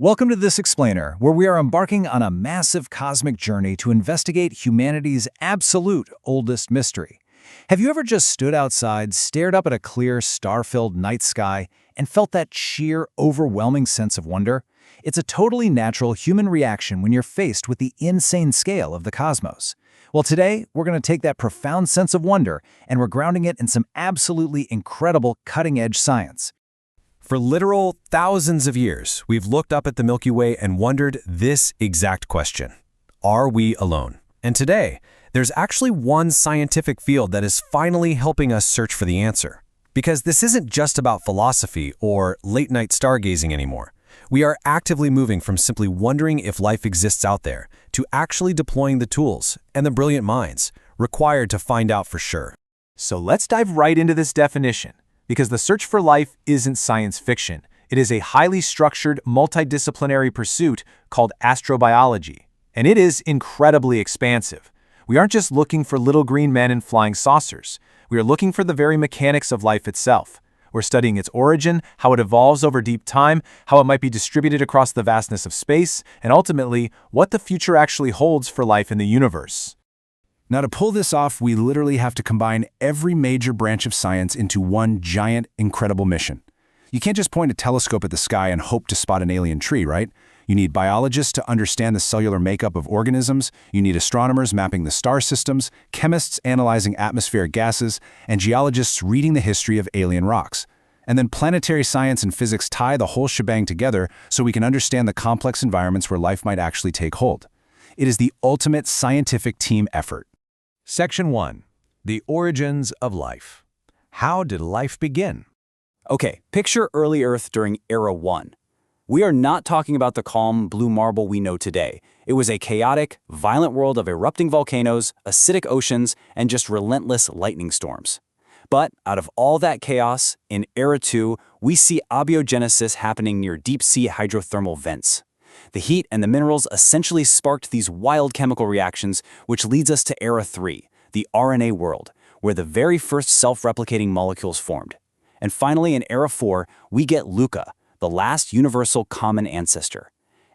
Welcome to This Explainer, where we are embarking on a massive cosmic journey to investigate humanity's absolute oldest mystery. Have you ever just stood outside, stared up at a clear, star-filled night sky, and felt that sheer, overwhelming sense of wonder? It's a totally natural human reaction when you're faced with the insane scale of the cosmos. Well, today, we're going to take that profound sense of wonder and we're grounding it in some absolutely incredible cutting-edge science. For literal thousands of years, we've looked up at the Milky Way and wondered this exact question. Are we alone? And today, there's actually one scientific field that is finally helping us search for the answer. Because this isn't just about philosophy or late-night stargazing anymore. We are actively moving from simply wondering if life exists out there to actually deploying the tools and the brilliant minds required to find out for sure. So let's dive right into this definition. Because the search for life isn't science fiction. It is a highly structured, multidisciplinary pursuit called astrobiology. And it is incredibly expansive. We aren't just looking for little green men in flying saucers. We are looking for the very mechanics of life itself. We're studying its origin, how it evolves over deep time, how it might be distributed across the vastness of space, and ultimately, what the future actually holds for life in the universe. Now, to pull this off, we literally have to combine every major branch of science into one giant, incredible mission. You can't just point a telescope at the sky and hope to spot an alien tree, right? You need biologists to understand the cellular makeup of organisms, you need astronomers mapping the star systems, chemists analyzing atmospheric gases, and geologists reading the history of alien rocks. And then planetary science and physics tie the whole shebang together so we can understand the complex environments where life might actually take hold. It is the ultimate scientific team effort. Section 1. The origins of life. How did life begin? Okay, picture early Earth during Era 1. We are not talking about the calm blue marble we know today. It was a chaotic, violent world of erupting volcanoes, acidic oceans, and just relentless lightning storms. But out of all that chaos, in Era 2, we see abiogenesis happening near deep-sea hydrothermal vents. The heat and the minerals essentially sparked these wild chemical reactions, which leads us to Era 3, the RNA world, where the very first self-replicating molecules formed. And finally, in Era 4, we get LUCA, the last universal common ancestor.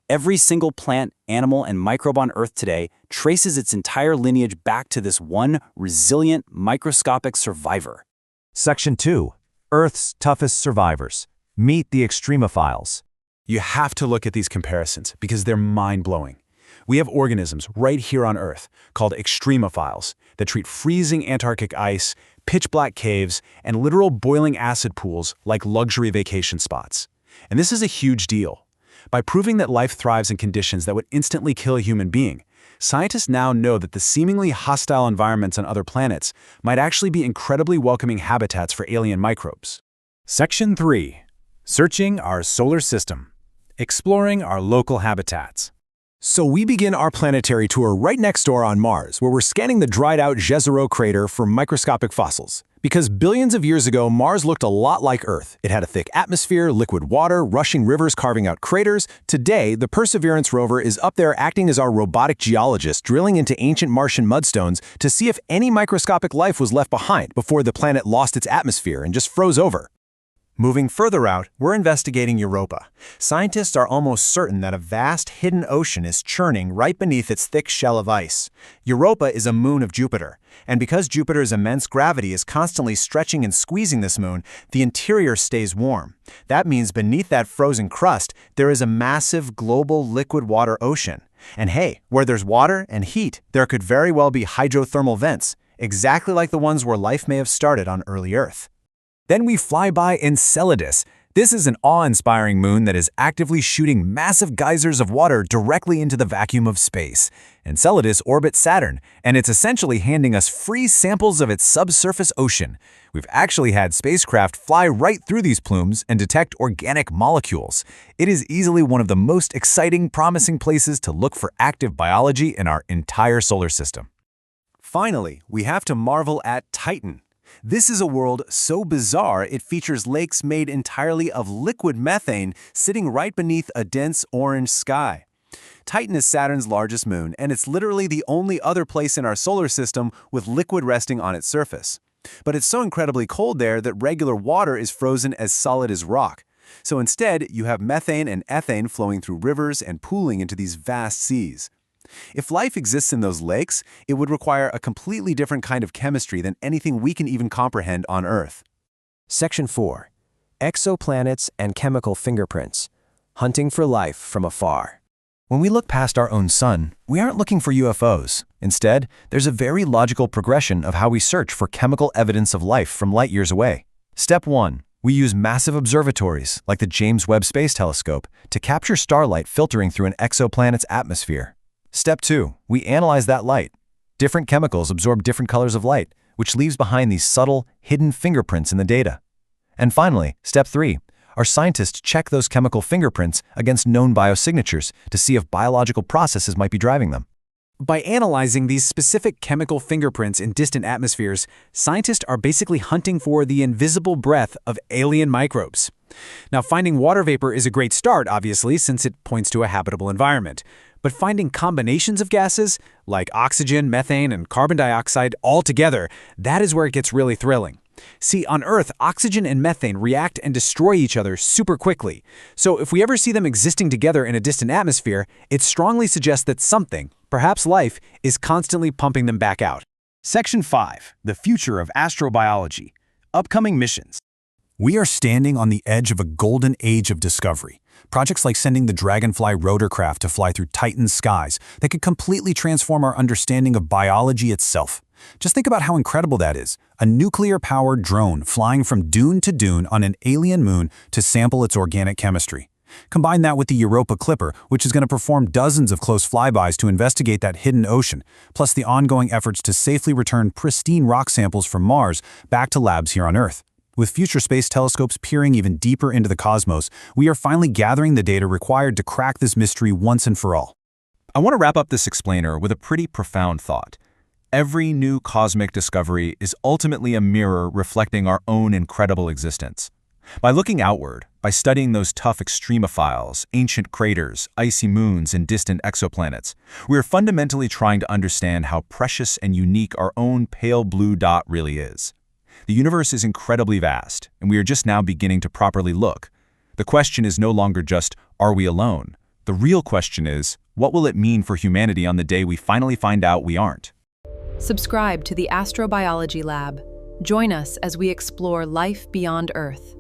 Every single plant, animal, and microbe on Earth today traces its entire lineage back to this one resilient, microscopic survivor. Section 2. Earth's toughest survivors. Meet the Extremophiles. You have to look at these comparisons because they're mind-blowing. We have organisms right here on Earth called Extremophiles that treat freezing Antarctic ice, pitch-black caves, and literal boiling acid pools like luxury vacation spots. And this is a huge deal. By proving that life thrives in conditions that would instantly kill a human being, scientists now know that the seemingly hostile environments on other planets might actually be incredibly welcoming habitats for alien microbes. Section 3. Searching our solar system. Exploring our local habitats. So we begin our planetary tour right next door on Mars, where we're scanning the dried-out Jezero crater for microscopic fossils. Because billions of years ago, Mars looked a lot like Earth. It had a thick atmosphere, liquid water, rushing rivers carving out craters. Today, the Perseverance rover is up there acting as our robotic geologist, drilling into ancient Martian mudstones to see if any microscopic life was left behind before the planet lost its atmosphere and just froze over. Moving further out, we're investigating Europa. Scientists are almost certain that a vast hidden ocean is churning right beneath its thick shell of ice. Europa is a moon of Jupiter, and because Jupiter's immense gravity is constantly stretching and squeezing this moon, the interior stays warm. That means beneath that frozen crust, there is a massive global liquid water ocean. And hey, where there's water and heat, there could very well be hydrothermal vents, exactly like the ones where life may have started on early Earth. Then we fly by Enceladus. This is an awe-inspiring moon that is actively shooting massive geysers of water directly into the vacuum of space. Enceladus orbits Saturn, and it's essentially handing us free samples of its subsurface ocean. We've actually had spacecraft fly right through these plumes and detect organic molecules. It is easily one of the most exciting, promising places to look for active biology in our entire solar system. Finally, we have to marvel at Titan. This is a world so bizarre it features lakes made entirely of liquid methane sitting right beneath a dense orange sky. Titan is Saturn's largest moon, and it's literally the only other place in our solar system with liquid resting on its surface. But it's so incredibly cold there that regular water is frozen as solid as rock. So instead, you have methane and ethane flowing through rivers and pooling into these vast seas. If life exists in those lakes, it would require a completely different kind of chemistry than anything we can even comprehend on Earth. Section 4. Exoplanets and chemical fingerprints. Hunting for life from afar. When we look past our own sun, we aren't looking for UFOs. Instead, there's a very logical progression of how we search for chemical evidence of life from light years away. Step 1. We use massive observatories, like the James Webb Space Telescope, to capture starlight filtering through an exoplanet's atmosphere. Step 2. We analyze that light. Different chemicals absorb different colors of light, which leaves behind these subtle, hidden fingerprints in the data. And finally, Step 3. Our scientists check those chemical fingerprints against known biosignatures to see if biological processes might be driving them. By analyzing these specific chemical fingerprints in distant atmospheres, scientists are basically hunting for the invisible breath of alien microbes. Now, finding water vapor is a great start, obviously, since it points to a habitable environment. But finding combinations of gases, like oxygen, methane, and carbon dioxide all together, that is where it gets really thrilling. See, on Earth, oxygen and methane react and destroy each other super quickly. So if we ever see them existing together in a distant atmosphere, it strongly suggests that something, perhaps life, is constantly pumping them back out. Section 5. The future of astrobiology. Upcoming missions. We are standing on the edge of a golden age of discovery. Projects like sending the Dragonfly rotorcraft to fly through Titan's skies that could completely transform our understanding of biology itself. Just think about how incredible that is. A nuclear-powered drone flying from dune to dune on an alien moon to sample its organic chemistry. Combine that with the Europa Clipper, which is going to perform dozens of close flybys to investigate that hidden ocean, plus the ongoing efforts to safely return pristine rock samples from Mars back to labs here on Earth. With future space telescopes peering even deeper into the cosmos, we are finally gathering the data required to crack this mystery once and for all. I want to wrap up this explainer with a pretty profound thought. Every new cosmic discovery is ultimately a mirror reflecting our own incredible existence. By looking outward, by studying those tough extremophiles, ancient craters, icy moons, and distant exoplanets, we are fundamentally trying to understand how precious and unique our own pale blue dot really is. The universe is incredibly vast, and we are just now beginning to properly look. The question is no longer just, are we alone? The real question is, what will it mean for humanity on the day we finally find out we aren't? Subscribe to the Astrobiology Lab. Join us as we explore life beyond Earth.